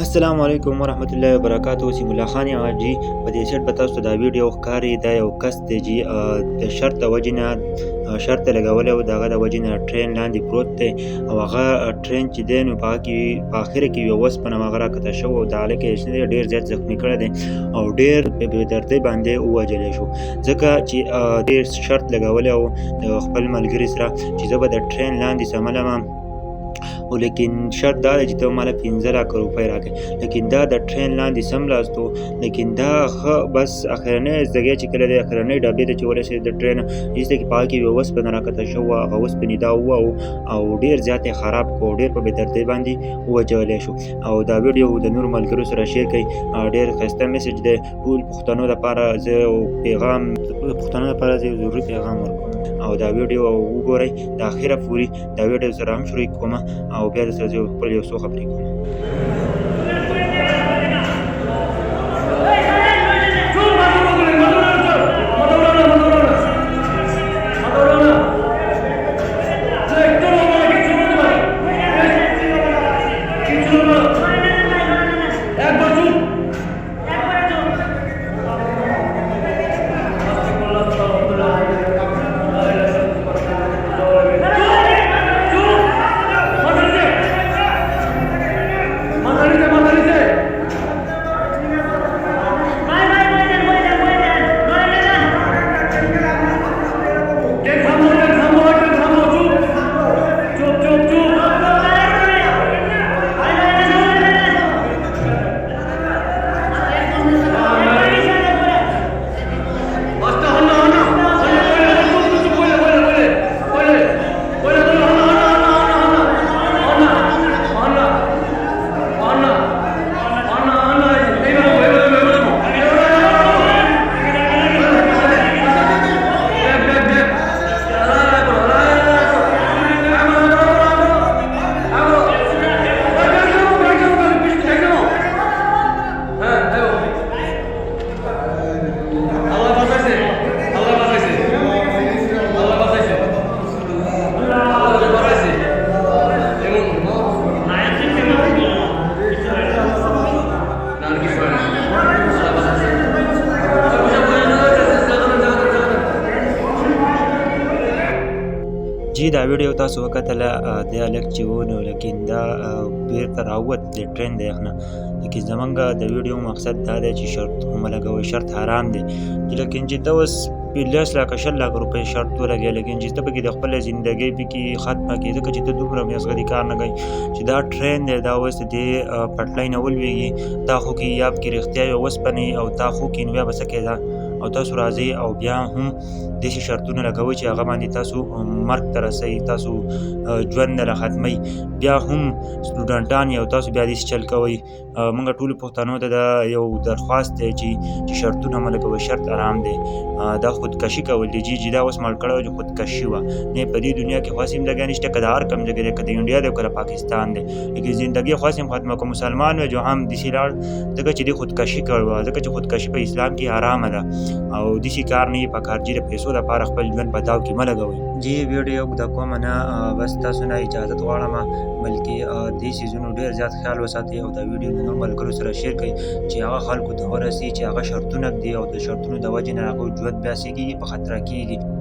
السلام علیکم ورحمت الله وبرکاتو. سیم الله خان یم حاجي. په دې سیټ به تاسو ته دا ویډیو ښکاري. دا یو کس دی چې د شرط د وجې نه شرط یې لګولی و، د هغه د وجې نه ټرین لاندې پروت دی او هغه ټرین چې دی نو په هغه کې په اخره کې یوه اوسپنه هغه راکښته شوې او د هلک یې شنه دی ډېر زیات زخمي کړی دی او ډېر په بېدردۍ باندې ووژلی شو، ځکه چې ډېر شرط لګولی و د خپل ملګري سره چې زه به د ټرین لاندې څملم، و لیکن شرط دا دی چې ته ماله 15 لکه روپۍ راکړې. لیکن دا د ټرین لاندې سملاستو، لیکن دا ښه بس اخرنۍ زګۍ چې کله دی اخرنۍ ډبې ته چې ورسېد د ټرین هېڅ دی کې په هغه کې یوه اوسپنه راکښته شوې وه. هغه اوسپنې دا وواهه او ډېر زیات یې خراب کړو، ډېر په بېدردۍ باندې ووژلی شو. او دا ویډیو د نورو ملګرو سره شیر کړئ. ډېر ښایسته میسج دی ټول پښتنو دپاره. زه یو پیغام د پښتنو دپاره زه یو ضروري پیغام ورکوم او دا ویډیو وګورئ د اخره پورې. دا ویډیو سره هم شروع کوم او بیا درسره زه خپل یو څو خبرې کوم. جی دا ویډیو تاسو وکتله، د هلک چې و نو لیکن دا بېرته راووت د ټرین د یخ نه. لیکن زمونږ د ویډیو مقصد دا دی چې شرط مه لګوئ، شرط حرام دی. لیکن چې ته اوس 15 لکه 20 لکه روپۍ شرط ولګوې، لیکن چې ته پکې د خپله زندګۍ پکې ختمه کړې، ځکه چې ته دومره مزغلي کار نه کوې چې دا ټرین دی دا اوس د دې پټلۍ نه ولوېږي. تا خو کې یا پکې رښتیا یو اوسپنې او تا خو کې نو بیا به څه کېده او تاسو راځئ او بیا هم داسې شرطونه لګوئ چې هغه باندې تاسو مرګ ته رسئ، تاسو ژوند دله ختمئ. بیا هم سټوډنټان یې او تاسو بیا داسې چل کوئ. موږ ټولو پښتنو ته دا یو درخواست دی چې شرطونه مه لګوئ، شرط حرام دی. دا خودکشي کول دی چې دا اوس مړ کړی و چې خودکشي وه. نه په دې دنیا کې خو هسې هم لګیا نشته، که د هر کوم ځای کې دی، که د انډیا دی او که د پاکستان دی، لیکن زندګي خو هسې هم ختمه که مسلمان وی جو هم داسې لاړ، ځکه چې دې خودکشي کړې وه، ځکه چې خودکشي په اسلام کې حرامه ده او داسې کار نه یې پکار چې د پیسو دپاره خپل ژوند په داو کې مه لګوئ. جی ویډیو اوږده کومه نه، بس تاسو نه اجازت غواړم بلکې دې څیزونو ډېر زیات خیال وساتئ او دا ویډیو د نورو ملګرو سره شیر کړئ چې هغه خلکو ته ورسي چې هغه شرطونه ږدي او د شرطونو د وجې نه هغوی ژوند بیا څه کېږي په خطره کېږي.